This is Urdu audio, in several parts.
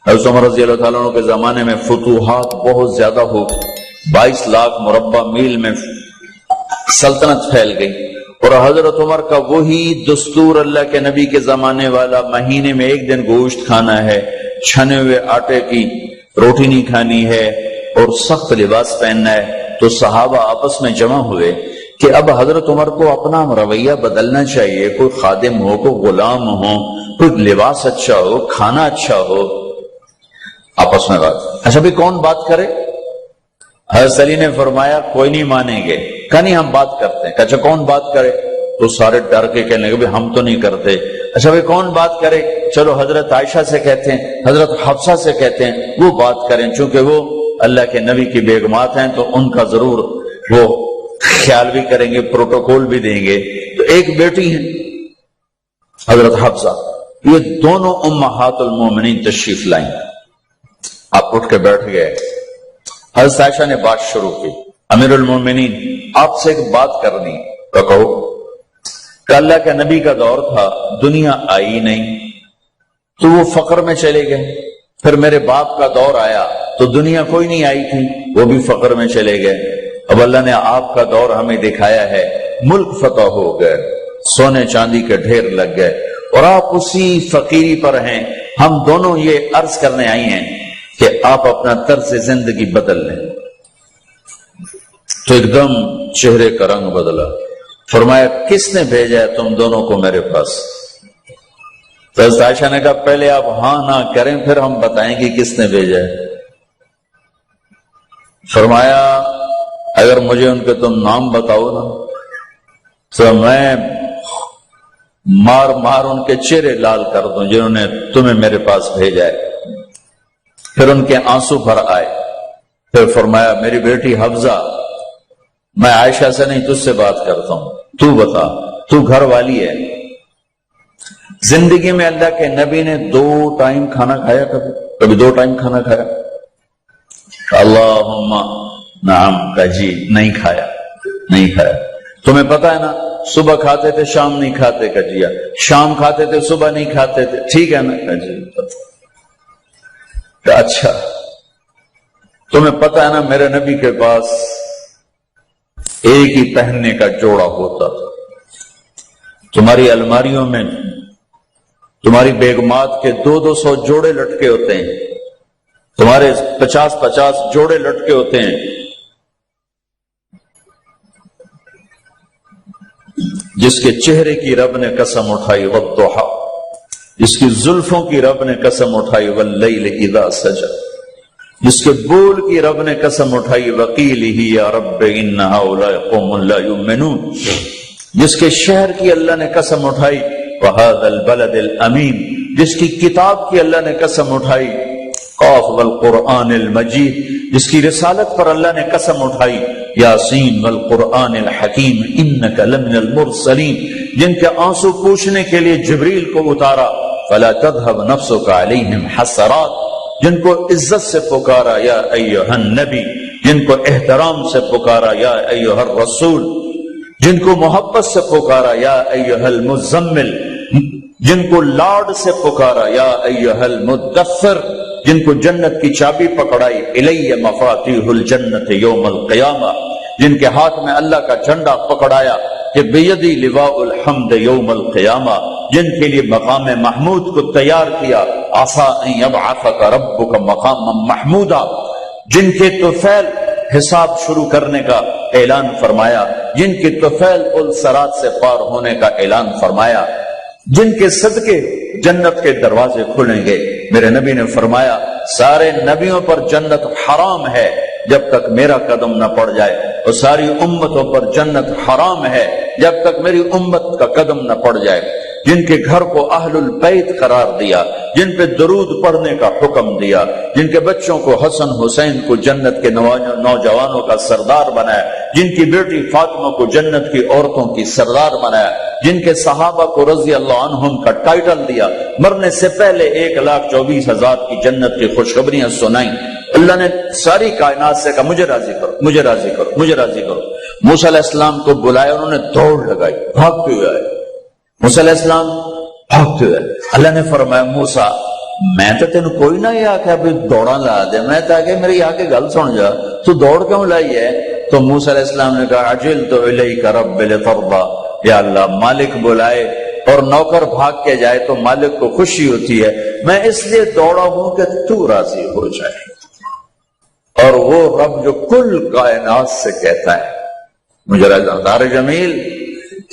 حضرت عمر رضی اللہ تعالیٰ عنہ کے زمانے میں فتوحات بہت زیادہ ہو، 22 لاکھ مربع میل میں سلطنت پھیل گئی، اور حضرت عمر کا وہی دستور اللہ کے نبی کے زمانے والا، مہینے میں 1 دن گوشت کھانا ہے، چھنے ہوئے آٹے کی روٹی نہیں کھانی ہے، اور سخت لباس پہننا ہے۔ تو صحابہ آپس میں جمع ہوئے کہ اب حضرت عمر کو اپنا رویہ بدلنا چاہیے، کوئی خادم ہو، کوئی غلام ہو، کوئی لباس اچھا ہو، کھانا اچھا ہو۔ آپس میں بات، اچھا بھی کون بات کرے؟ حضرت علی نے فرمایا کوئی نہیں مانیں گے، کہ نہیں ہم بات کرتے ہیں۔ اچھا کون بات کرے؟ تو سارے ڈر کے کہنے لگے ہم تو نہیں کرتے۔ اچھا بھائی کون بات کرے؟ چلو حضرت عائشہ سے کہتے ہیں، حضرت حفصہ سے کہتے ہیں وہ بات کریں، چونکہ وہ اللہ کے نبی کی بیگمات ہیں تو ان کا ضرور وہ خیال بھی کریں گے، پروٹوکول بھی دیں گے۔ تو ایک بیٹی ہیں حضرت حفصہ، یہ دونوں امہات المومنین تشریف لائیں۔ آپ اٹھ کے بیٹھ گئے، حضرت عائشہ نے بات شروع کی، امیر المومنین آپ سے ایک بات کرنی ہے۔ تو کہو۔ کہ اللہ کے نبی کا دور تھا، دنیا آئی نہیں تو وہ فقر میں چلے گئے، پھر میرے باپ کا دور آیا تو دنیا کوئی نہیں آئی تھی، وہ بھی فقر میں چلے گئے۔ اب اللہ نے آپ کا دور ہمیں دکھایا ہے، ملک فتح ہو گئے، سونے چاندی کے ڈھیر لگ گئے، اور آپ اسی فقیری پر ہیں۔ ہم دونوں یہ عرض کرنے آئی ہیں کہ آپ اپنا طرز زندگی بدل لیں۔ تو ایک دم چہرے کا رنگ بدلا، فرمایا کس نے بھیجا ہے تم دونوں کو میرے پاس؟ تو حضرت عائشہ نے کہا پہلے آپ ہاں نہ کریں پھر ہم بتائیں گے کس نے بھیجا ہے۔ فرمایا اگر مجھے ان کے تم نام بتاؤ نا تو میں مار مار ان کے چہرے لال کر دوں جنہوں نے تمہیں میرے پاس بھیجا ہے۔ پھر ان کے آنسو بھر آئے، پھر فرمایا میری بیٹی حفصہ، میں عائشہ سے نہیں تجھ سے بات کرتا ہوں، تو بتا، تو گھر والی ہے۔ زندگی میں اللہ کے نبی نے 2 ٹائم کھانا کھایا؟ کبھی 2 ٹائم کھانا کھایا؟ اللہم نعم، کا جی نہیں کھایا، نہیں کھایا۔ تمہیں پتا ہے نا صبح کھاتے تھے شام نہیں کھاتے، کا جی شام کھاتے تھے صبح نہیں کھاتے تھے، ٹھیک ہے نا، کا جی کہ اچھا تمہیں پتا ہے نا میرے نبی کے پاس ایک ہی پہننے کا جوڑا ہوتا تھا، تمہاری الماریوں میں تمہاری بیگمات کے 200 جوڑے لٹکے ہوتے ہیں، تمہارے 50 جوڑے لٹکے ہوتے ہیں، جس کے چہرے کی رب نے قسم اٹھائی والضحی، جس کی زلفوں کی رب نے قسم اٹھائی واللیل اذا سجا، جس کے بول کی رب نے قسم اٹھائی وقیلہ یا رب ان ہؤلاء قوم لا یؤمنون، جس کے شہر کی اللہ نے قسم اٹھائی وہذا البلد الامین، جس کی کتاب کی اللہ نے قسم اٹھائی قاف والقرآن المجید، جس کی رسالت پر اللہ نے قسم اٹھائی یاسین والقرآن الحکیم انک لمن المرسلین، جن کے آنسو پوچھنے کے لیے جبریل کو اتارا فلا تذهب نفسك علیہم حسرات، جن کو عزت سے پکارا یا ایھا النبی، جن کو احترام سے پکارا یا ایھا الرسول، جن کو محبت سے پکارا یا ایھا المزمل، جن کو لاڈ سے پکارا یا ایھا المدثر، جن کو جنت کی چابی پکڑائی الی مفاتیح الجنت یوم القیامہ، جن کے ہاتھ میں اللہ کا جھنڈا پکڑایا کہ بیدی لواء الحمد یوم القیامہ، جن کے لیے مقام محمود کو تیار کیا عسیٰ ان یبعثک ربک مقاما محمودا، جن کے طفیل حساب شروع کرنے کا اعلان فرمایا، جن کے طفیل الصراط سے پار ہونے کا اعلان فرمایا، جن کے صدقے جنت کے دروازے کھلیں گے۔ میرے نبی نے فرمایا سارے نبیوں پر جنت حرام ہے جب تک میرا قدم نہ پڑ جائے، اور ساری امتوں پر جنت حرام ہے جب تک میری امت کا قدم نہ پڑ جائے۔ جن کے گھر کو اہل البیت قرار دیا، جن پہ درود پڑھنے کا حکم دیا، جن کے بچوں کو حسن حسین کو جنت کے نوجوانوں کا سردار بنایا، جن کی بیٹی فاطمہ کو جنت کی عورتوں کی سردار بنایا، جن کے صحابہ کو رضی اللہ عنہم کا ٹائٹل دیا، مرنے سے پہلے 1,24,000 کی جنت کی خوشخبریاں سنائیں۔ اللہ نے ساری کائنات سے کہا مجھے راضی کرو، مجھے راضی کرو، مجھے راضی کرو۔ موسیٰ علیہ السلام کو بلایا، انہوں نے دوڑ لگائی، بھاگتے ہوئے آئے۔ موسیٰ علیہ السلام بھاگتے ہوئے، اللہ نے فرمایا موسیٰ میں تو تین کوئی نہ یہ آخیا بھی دوڑا لا دے، میں تو آگے میری آ کے گل سن جا، تو دوڑ کیوں لائی ہے؟ تو موسیٰ علیہ السلام نے کہا عجلت الیک رب لترضی، یا اللہ مالک بلائے اور نوکر بھاگ کے جائے تو مالک کو خوشی ہوتی ہے، میں اس لیے دوڑا ہوں کہ تو راضی ہو جائے۔ اور وہ رب جو کل کائنات سے کہتا ہے، مجھے ہزار جمیل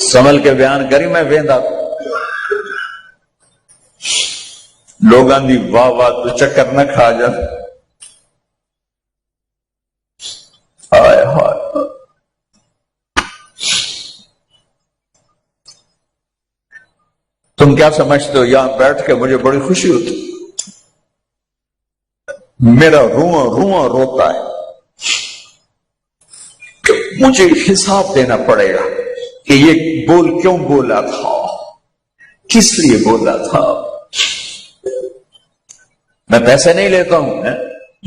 سنبھل کے بیان کری، میں ویندا لوگاں دی واہ واہ تو چکر نہ کھا جا، ہائے ہائے۔ تم کیا سمجھتے ہو یہاں بیٹھ کے مجھے بڑی خوشی ہوتی، میرا رواں رواں روتا ہے کہ مجھے حساب دینا پڑے گا کہ یہ بول کیوں بولا تھا، کس لیے بولا تھا۔ میں پیسے نہیں لیتا ہوں،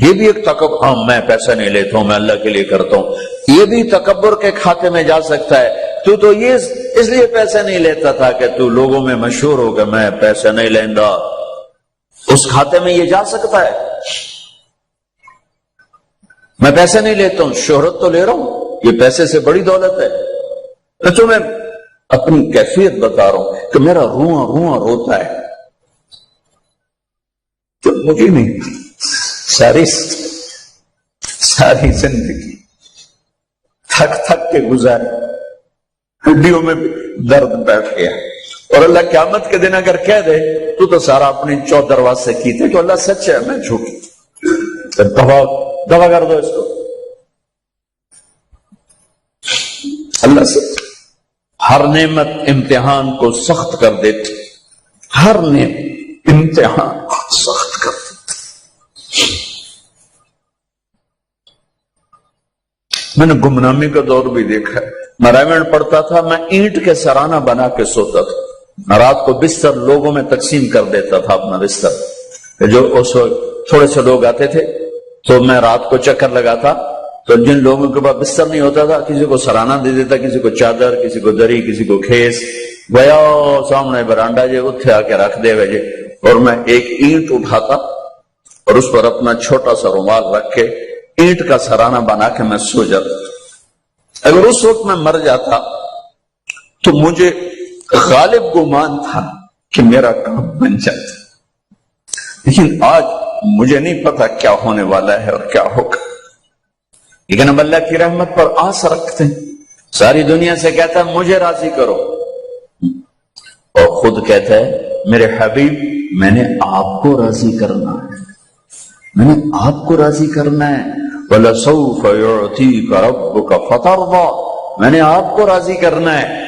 یہ بھی ایک تکبر، ہاں میں پیسے نہیں لیتا ہوں، میں اللہ کے لیے کرتا ہوں، یہ بھی تکبر کے کھاتے میں جا سکتا ہے۔ تو یہ اس لیے پیسے نہیں لیتا تھا کہ تو لوگوں میں مشہور ہو کہ میں پیسے نہیں لینا، اس کھاتے میں یہ جا سکتا ہے۔ میں پیسے نہیں لیتا ہوں، شہرت تو لے رہا ہوں، یہ پیسے سے بڑی دولت ہے۔ تو میں اپنی کیفیت بتا رہا ہوں کہ میرا رواں رواں روتا ہے، تو مجھے نہیں، ساری زندگی تھک تھک کے گزاری، ہڈیوں میں بھی درد بیٹھ گیا، اور اللہ قیامت کے دن اگر کہہ دے تو سارا اپنی چودرواز سے کیتے کہ اللہ سچ ہے میں جھوٹی، دوا کر دو اس کو۔ اللہ سے ہر نعمت امتحان کو سخت کر دیتی، ہر نعمت امتحان کو سخت کر دیتی۔ میں نے گمنامی کا دور بھی دیکھا ہے، میں رائمنڈ پڑھتا تھا، میں اینٹ کے سرانہ بنا کے سوتا تھا، میں رات کو بستر لوگوں میں تقسیم کر دیتا تھا اپنا بستر، جو اس وقت تھوڑے سے لوگ آتے تھے تو میں رات کو چکر لگاتا، تو جن لوگوں کے پاس بستر نہیں ہوتا تھا کسی کو سرانہ دے دیتا، کسی کو چادر، کسی کو دری، کسی کو کھیس، گیا سامنے برانڈا جے اتھے آ کے رکھ دے وجے، اور میں ایک اینٹ اٹھاتا اور اس پر اپنا چھوٹا سا رومال رکھ کے اینٹ کا سرانہ بنا کے میں سو جاتا۔ اگر اس وقت میں مر جاتا تو مجھے غالب گمان تھا کہ میرا کام بن جاتا، لیکن آج مجھے نہیں پتا کیا ہونے والا ہے اور کیا ہوگا، لیکن اب اللہ کی رحمت پر آس رکھتے ہیں۔ ساری دنیا سے کہتا ہے مجھے راضی کرو، اور خود کہتا ہے میرے حبیب میں نے آپ کو راضی کرنا ہے، میں نے آپ کو راضی کرنا ہے، وَلَسَوْفَ يُعْتِيكَ رَبُّكَ فَتَرْضَىٰ، میں نے آپ کو راضی کرنا ہے۔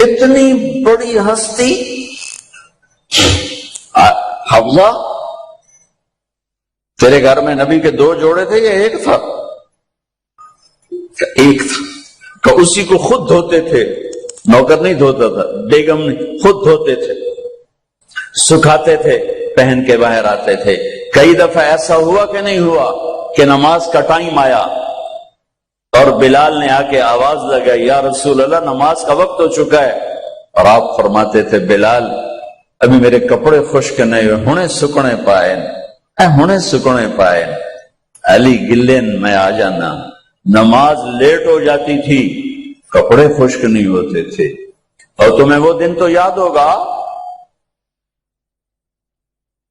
اتنی بڑی ہستی حفظہ، تیرے گھر میں نبی کے 2 جوڑے تھے یا ایک تھا؟ ایک تھا، کہ اسی کو خود دھوتے تھے، نوکر نہیں دھوتا تھا، بیگم نہیں، خود دھوتے تھے، سکھاتے تھے، پہن کے باہر آتے تھے۔ کئی دفعہ ایسا ہوا کہ نہیں ہوا کہ نماز کا ٹائم آیا اور بلال نے آ کے آواز لگائی یا رسول اللہ نماز کا وقت ہو چکا ہے، اور آپ فرماتے تھے بلال ابھی میرے کپڑے خشک نہیں ہوئے، ہونے سکنے پائے، ہونے سکنے پائے، علی گلین میں آ جانا۔ نماز لیٹ ہو جاتی تھی، کپڑے خشک نہیں ہوتے تھے، اور تمہیں وہ دن تو یاد ہوگا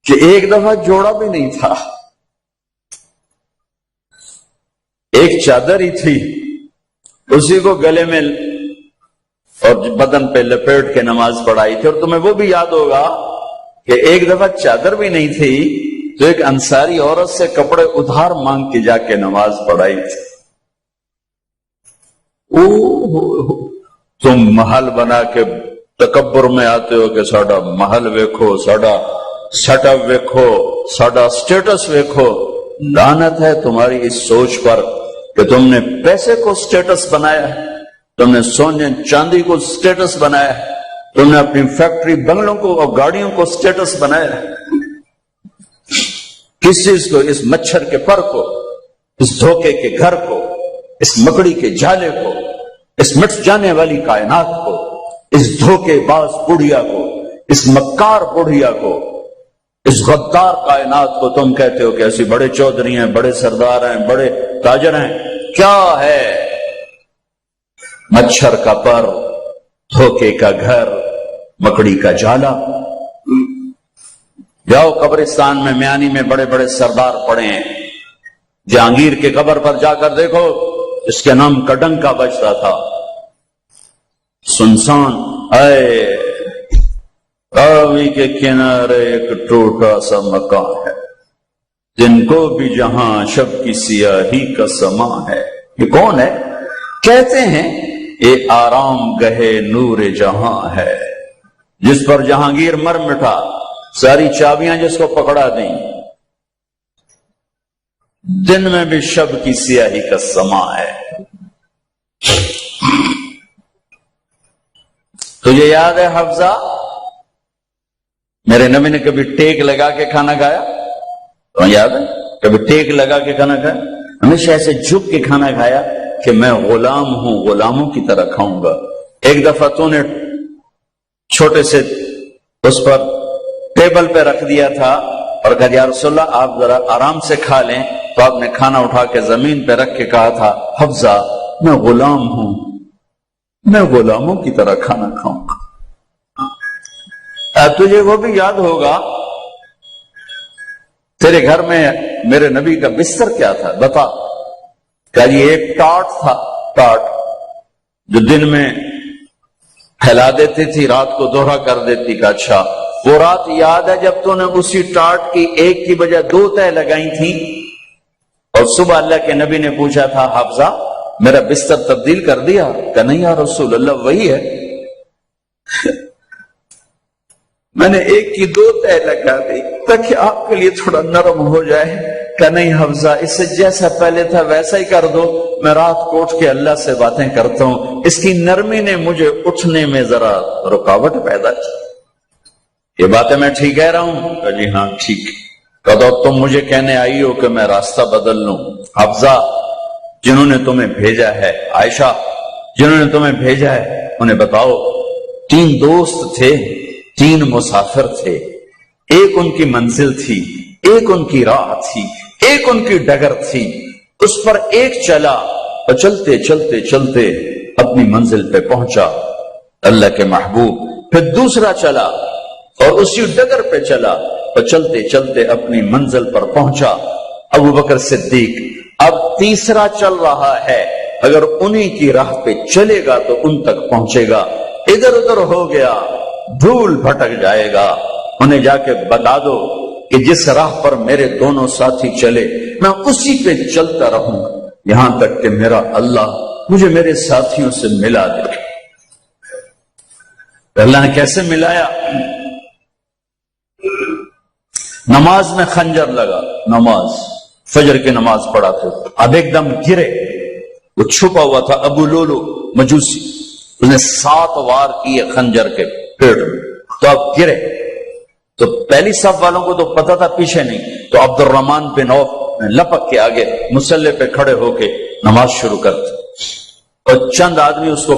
کہ ایک دفعہ جوڑا بھی نہیں تھا، ایک چادر ہی تھی، اسی کو گلے میں اور بدن پہ لپیٹ کے نماز پڑھائی تھی، اور تمہیں وہ بھی یاد ہوگا کہ ایک دفعہ چادر بھی نہیں تھی تو ایک انصاری عورت سے کپڑے ادھار مانگ کے جا کے نماز پڑھائی تھی۔ تم محل بنا کے تکبر میں آتے ہو کہ ساڈا محل ویکھو، ساڈا سیٹ اپ ویکھو، ساڈا سٹیٹس ویکھو۔ لعنت ہے تمہاری اس سوچ پر کہ تم نے پیسے کو سٹیٹس بنایا ہے، تم نے سونے چاندی کو سٹیٹس بنایا ہے، تم نے اپنی فیکٹری بنگلوں کو اور گاڑیوں کو سٹیٹس بنایا ہے۔ کس چیز کو؟ اس مچھر کے پر کو، اس دھوکے کے گھر کو، اس مکڑی کے جالے کو، اس مٹ جانے والی کائنات کو، اس دھوکے باز بڑھیا کو، اس مکار بڑھیا کو، اس غدار کائنات کو تم کہتے ہو کہ ایسی بڑے چودھری ہیں، بڑے سردار ہیں، بڑے تاجر ہیں، کیا ہے؟ مچھر کا پر، دھوکے کا گھر، مکڑی کا جالا۔ جاؤ قبرستان میں میانی میں بڑے بڑے سردار پڑے ہیں، جہانگیر کے قبر پر جا کر دیکھو، اس کے نام کا ڈنکا بجتا تھا، سنسان۔ اے راوی کے کنارے ایک ٹوٹا سا مکان ہے، جن کو بھی جہاں شب کی سیاہی کا سما ہے۔ یہ کون ہے؟ کہتے ہیں یہ آرام گہے نور جہاں ہے، جس پر جہانگیر مر مٹا، ساری چابیاں جس کو پکڑا دیں، دن میں بھی شب کی سیاہی کا سما ہے۔ تجھے یاد ہے حفظہ، میرے نبی نے کبھی ٹیک لگا کے کھانا کھایا؟ تو یاد ہے کبھی ٹیک لگا کے کھانا کھایا؟ ہمیشہ ایسے جھک کے کھانا کھایا کہ میں غلام ہوں، غلاموں کی طرح کھاؤں گا۔ ایک دفعہ تو نے چھوٹے سے اس پر ٹیبل پہ رکھ دیا تھا اور کہا یا رسول اللہ آپ ذرا آرام سے کھا لیں، تو آپ نے کھانا اٹھا کے زمین پہ رکھ کے کہا تھا حفظہ میں غلام ہوں، میں غلاموں کی طرح کھانا کھاؤں گا۔ تجھے وہ بھی یاد ہوگا تیرے گھر میں میرے نبی کا بستر کیا تھا؟ بتا۔ کہا جی ایک ٹاٹ تھا، ٹاٹ جو دن میں پھیلا دیتی تھی، رات کو دوہرا کر دیتی۔ کا اچھا وہ رات یاد ہے جب تو نے اسی ٹاٹ کی ایک کی بجائے 2 تہ لگائی تھی، اور صبح اللہ کے نبی نے پوچھا تھا حفظہ میرا بستر تبدیل کر دیا؟ کہ نہیں یا رسول اللہ وہی ہے، میں نے ایک کی 2 تہ لگا دی تاکہ آپ کے لیے تھوڑا نرم ہو جائے۔ کہ نہیں حفظہ اس سے جیسا پہلے تھا ویسا ہی کر دو، میں رات کو اٹھ کے اللہ سے باتیں کرتا ہوں، اس کی نرمی نے مجھے اٹھنے میں ذرا رکاوٹ پیدا کی۔ یہ باتیں میں ٹھیک کہہ رہا ہوں؟ کہ جی ہاں ٹھیک۔ کہ تو تم مجھے کہنے آئی ہو کہ میں راستہ بدل لوں؟ حفظہ جنہوں نے تمہیں بھیجا ہے، عائشہ جنہوں نے تمہیں بھیجا ہے، انہیں بتاؤ 3 دوست تھے، 3 مسافر تھے، ایک ان کی منزل تھی، ایک ان کی راہ تھی، ایک ان کی ڈگر تھی، اس پر ایک چلا اور چلتے چلتے چلتے اپنی منزل پہ پہنچا اللہ کے محبوب، پھر دوسرا چلا اور اسی ڈگر پہ چلا اور چلتے چلتے اپنی منزل پر پہنچا ابو بکر صدیق۔ اب تیسرا چل رہا ہے، اگر انہی کی راہ پہ چلے گا تو ان تک پہنچے گا، ادھر ادھر ہو گیا دھول بھٹک جائے گا۔ انہیں جا کے بتا دو کہ جس راہ پر میرے دونوں ساتھی چلے میں اسی پہ چلتا رہوں یہاں تک کہ میرا اللہ مجھے میرے ساتھیوں سے ملا دے۔ اللہ نے کیسے ملایا؟ نماز میں خنجر لگا، نماز فجر کی نماز پڑھا تھا، اب ایک دم گرے، وہ چھپا ہوا تھا ابو لولو مجوسی، اس نے 7 وار کیے خنجر کے پیڑ میں، تو اب گرے تو پہلی صف والوں کو تو پتا تھا پیچھے نہیں، تو عبد الرحمن بن عوف لپک کے آگے مصلی پہ کھڑے ہو کے نماز شروع کرتے، اور چند آدمی اس کو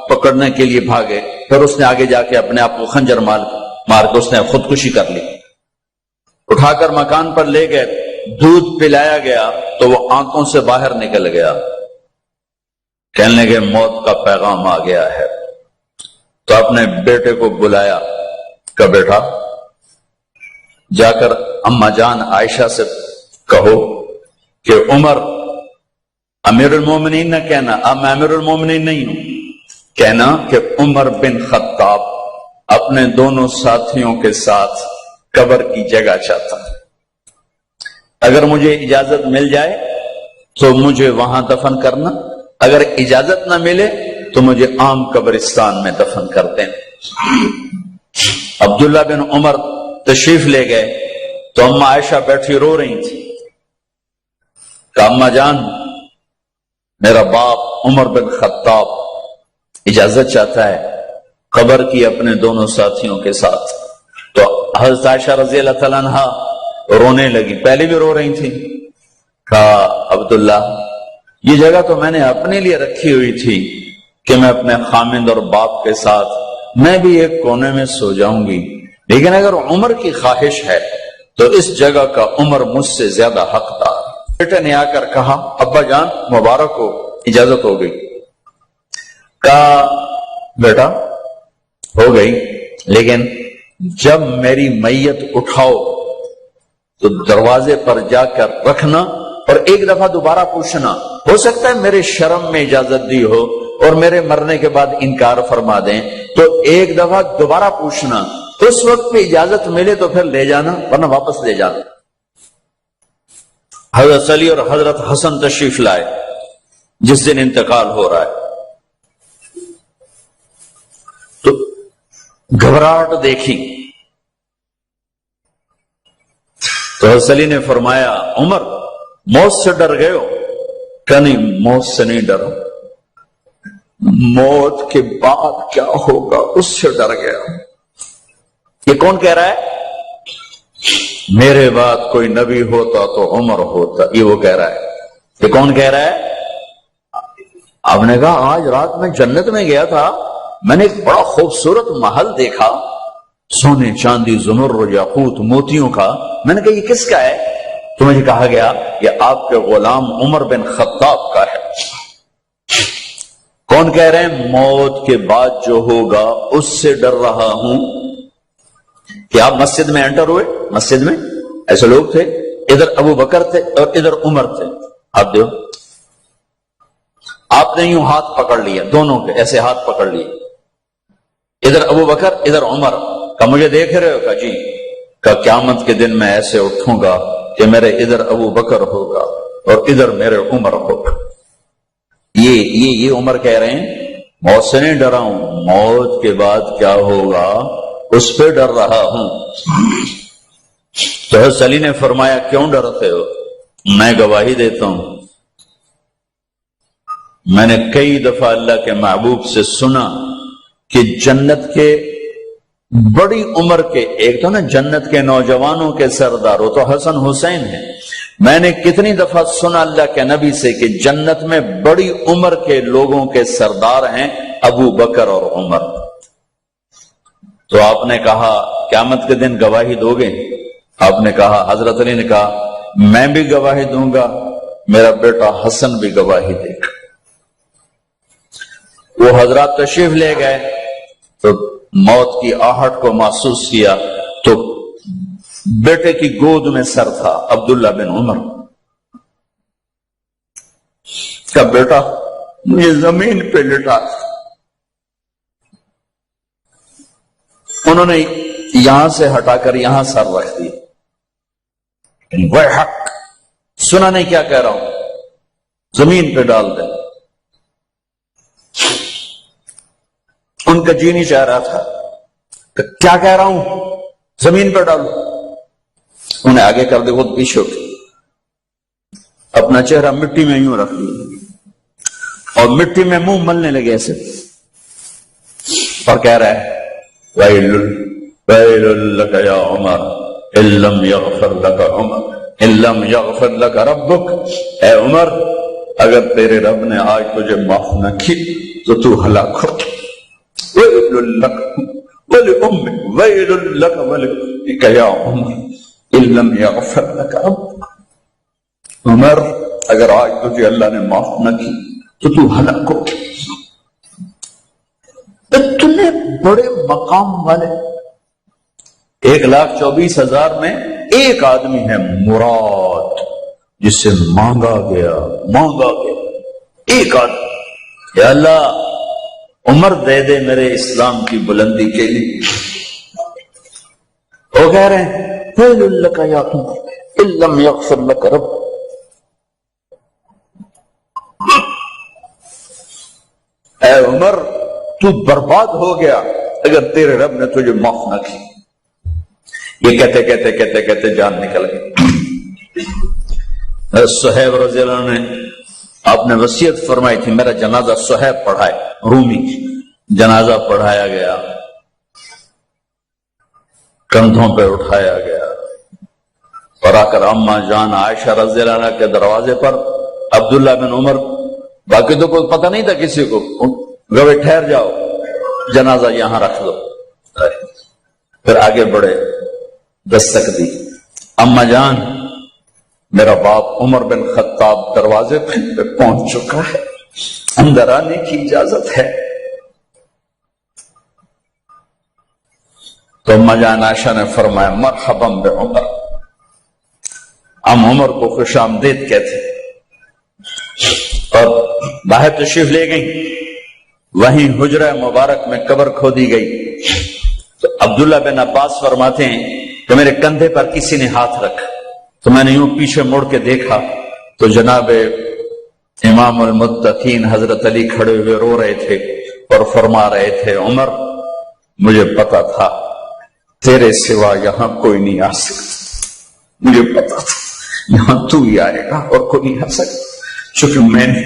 پکڑنے کے لیے بھاگے، پھر اس نے آگے جا کے اپنے آپ کو خنجر مار کے اس نے خودکشی کر لی۔ اٹھا کر مکان پر لے گئے، دودھ پلایا گیا تو وہ آنکھوں سے باہر نکل گیا، کہنے لگے موت کا پیغام آ گیا ہے۔ تو اپنے بیٹے کو بلایا کہ بیٹا جا کر اما جان عائشہ سے کہو کہ عمر امیر المومنین نہ کہنا، اب میں امیر المومنین نہیں ہوں، کہنا کہ عمر بن خطاب اپنے دونوں ساتھیوں کے ساتھ قبر کی جگہ چاہتا ہے، اگر مجھے اجازت مل جائے تو مجھے وہاں دفن کرنا، اگر اجازت نہ ملے تو مجھے عام قبرستان میں دفن کر دینا۔ عبداللہ بن عمر تشریف لے گئے تو اما عائشہ بیٹھی رو رہی تھی، کہ اما جان میرا باپ عمر بن خطاب اجازت چاہتا ہے قبر کی اپنے دونوں ساتھیوں کے ساتھ۔ تو حضرت عائشہ رضی اللہ تعالیٰ عنہا رونے لگی، پہلے بھی رو رہی تھی، کہا عبداللہ یہ جگہ تو میں نے اپنے لیے رکھی ہوئی تھی کہ میں اپنے خامند اور باپ کے ساتھ میں بھی ایک کونے میں سو جاؤں گی، لیکن اگر عمر کی خواہش ہے تو اس جگہ کا عمر مجھ سے زیادہ حقدار۔ بیٹے نے آ کر کہا ابا جان مبارک ہو، اجازت ہو گئی۔ کہا بیٹا ہو گئی، لیکن جب میری میت اٹھاؤ تو دروازے پر جا کر رکھنا اور ایک دفعہ دوبارہ پوچھنا، ہو سکتا ہے میرے شرم میں اجازت دی ہو اور میرے مرنے کے بعد انکار فرما دیں، تو ایک دفعہ دوبارہ پوچھنا، اس وقت پہ اجازت ملے تو پھر لے جانا ورنہ واپس لے جانا۔ حضرت علی اور حضرت حسن تشریف لائے جس دن انتقال ہو رہا ہے، تو گھبراہٹ دیکھی تو حضرت علی نے فرمایا عمر موت سے ڈر گئے ہو؟ کہ نہیں موت سے نہیں ڈرا، موت کے بعد کیا ہوگا اس سے ڈر گیا۔ یہ کون کہہ رہا ہے؟ میرے بعد کوئی نبی ہوتا تو عمر ہوتا، یہ وہ کہہ رہا ہے۔ یہ کون کہہ رہا ہے؟ آپ نے کہا آج رات میں جنت میں گیا تھا، میں نے ایک بڑا خوبصورت محل دیکھا، سونے چاندی زمرد یاقوت موتیوں کا۔ میں نے کہا یہ کس کا ہے؟ تو مجھے کہا گیا یہ آپ کے غلام عمر بن خطاب کا ہے۔ کون کہہ رہے ہیں؟ موت کے بعد جو ہوگا اس سے ڈر رہا ہوں۔ کہ آپ مسجد میں انٹر ہوئے، مسجد میں ایسے لوگ تھے، ادھر ابو بکر تھے اور ادھر عمر تھے، آپ دیکھو، آپ نے یوں ہاتھ پکڑ لیا، دونوں کے ایسے ہاتھ پکڑ لیے، ادھر ابو بکر ادھر عمر۔ کہ مجھے دیکھ رہے ہو؟ کہ جی۔ کہ قیامت کے دن میں ایسے اٹھوں گا کہ میرے ادھر ابو بکر ہوگا اور ادھر میرے عمر ہوگا۔ یہ عمر کہہ رہے ہیں موت سے نہیں ڈرا ہوں، موت کے بعد کیا ہوگا اس پہ ڈر رہا ہوں۔ تو حضرت علی نے فرمایا کیوں ڈرتے ہو؟ میں گواہی دیتا ہوں، میں نے کئی دفعہ اللہ کے محبوب سے سنا کہ جنت کے بڑی عمر کے، ایک تو نا جنت کے نوجوانوں کے سردار، وہ تو حسن حسین ہیں، میں نے کتنی دفعہ سنا اللہ کے نبی سے کہ جنت میں بڑی عمر کے لوگوں کے سردار ہیں ابو بکر اور عمر۔ تو آپ نے کہا قیامت کے دن گواہی دو گے؟ آپ نے کہا، حضرت علی نے کہا میں بھی گواہی دوں گا، میرا بیٹا حسن بھی گواہی دے گا۔ وہ حضرات تشریف لے گئے تو موت کی آہٹ کو محسوس کیا تو بیٹے کی گود میں سر تھا عبداللہ بن عمر کا بیٹا، مجھے زمین پہ لٹا۔ انہوں نے یہاں سے ہٹا کر یہاں سر رکھ دیا، وہ حق سنا نہیں کیا کہہ رہا ہوں، زمین پہ ڈال دے۔ ان کا جی نہیں چاہ رہا تھا کہ کیا کہہ رہا ہوں، زمین پہ ڈالو۔ انہیں آگے کر دے، خود پیچھے اٹھے، اپنا چہرہ مٹی میں یوں رکھ لیا اور مٹی میں منہ ملنے لگے ایسے، اور کہہ رہا ہے ویل لک یا عمر ان لم یغفر لک عمر ان لم یغفر لک ربک، اے عمر اگر تیرے رب نے آج تجھے معاف نہ کی تو تو ہلاک ہو۔ ویل لک ولأمک ویل لک ولک یا عمر ان لم یغفر لک ربک، عمر اگر آج تجھے اللہ نے معاف نہ کی تو تو ہلاک ہو۔ اتنے بڑے مقام والے 1,24,000 میں ایک آدمی ہے مراد، جس سے مانگا گیا ایک آدمی، یا اللہ عمر دے دے میرے اسلام کی بلندی کے لیے۔ وہ کہہ رہے ہیں ویل لک یا عمر ان لم یغفر لک رب، اے عمر تو برباد ہو گیا اگر تیرے رب نے تجھے معاف نہ کی۔ یہ کہتے کہتے کہتے کہتے جان نکل گئی۔ صہیب رضی اللہ عنہ نے آپ نے وصیت فرمائی تھی میرا جنازہ صہیب پڑھائے، رومی جنازہ پڑھایا گیا، کندھوں پہ اٹھایا گیا اور آ کر اما جان عائشہ رضی اللہ عنہ کے دروازے پر عبداللہ بن عمر، باقی تو کوئی پتہ نہیں تھا کسی کو، گوے ٹھہر جاؤ جنازہ یہاں رکھ دو۔ پھر آگے بڑھے، دستک دی، اما جان میرا باپ عمر بن خطاب دروازے پہ پہنچ چکا ہے، اندر آنے کی اجازت ہے۔ تو اما جان عائشہ نے فرمایا مرحبا بعمر، ہم عمر کو خوش آمدید کہتے اور باہر تشریف لے گئی۔ وہیں حجرہ مبارک میں قبر کھودی گئی تو عبداللہ بن عباس فرماتے ہیں کہ میرے کندھے پر کسی نے ہاتھ رکھا تو میں نے یوں پیچھے مڑ کے دیکھا تو جناب امام المتقین حضرت علی کھڑے ہوئے رو رہے تھے اور فرما رہے تھے عمر مجھے پتا تھا تیرے سوا یہاں کوئی نہیں آ سکتا، مجھے پتا تھا یہاں تو ہی آئے گا اور کوئی نہیں آ سکتا، چونکہ میں نے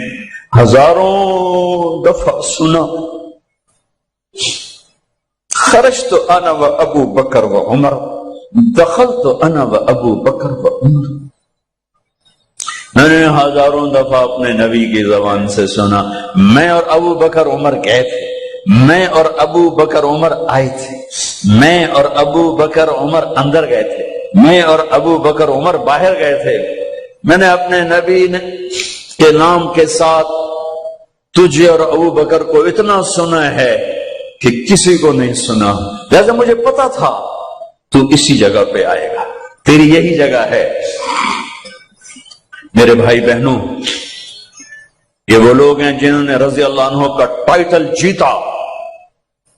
ہزاروں دفعہ سنا خرجت انا و ابو بکر و عمر دخلت انا و ابو بکر و عمر، میں نے ہزاروں دفعہ اپنے نبی کی زبان سے سنا میں اور ابو بکر عمر گئے تھے، میں اور ابو بکر عمر آئے تھے، میں اور ابو بکر عمر اندر گئے تھے، میں اور ابو بکر عمر باہر گئے تھے، میں نے اپنے نبی کے نام کے ساتھ تجھے اور ابو بکر کو اتنا سنا ہے کہ کسی کو نہیں سنا، لہذا مجھے پتا تھا تو اسی جگہ پہ آئے گا، تیری یہی جگہ ہے۔ میرے بھائی بہنوں، یہ وہ لوگ ہیں جنہوں نے رضی اللہ عنہ کا ٹائٹل جیتا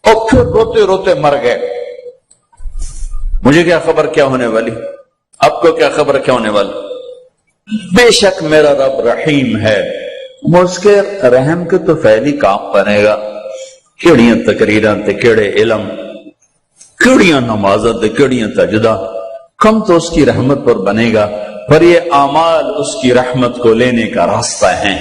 اور پھر روتے روتے مر گئے۔ مجھے کیا خبر کیا ہونے والی، آپ کو کیا خبر کیا ہونے والی؟ بے شک میرا رب رحیم ہے، اس کے رحم کے تو فعلی کام بنے گا، کیڑیاں تقریراں تے کیڑے علم، کیڑیاں نمازاں تے کیڑیاں تجدہ، کم تو اس کی رحمت پر بنے گا، پر یہ اعمال اس کی رحمت کو لینے کا راستہ ہیں۔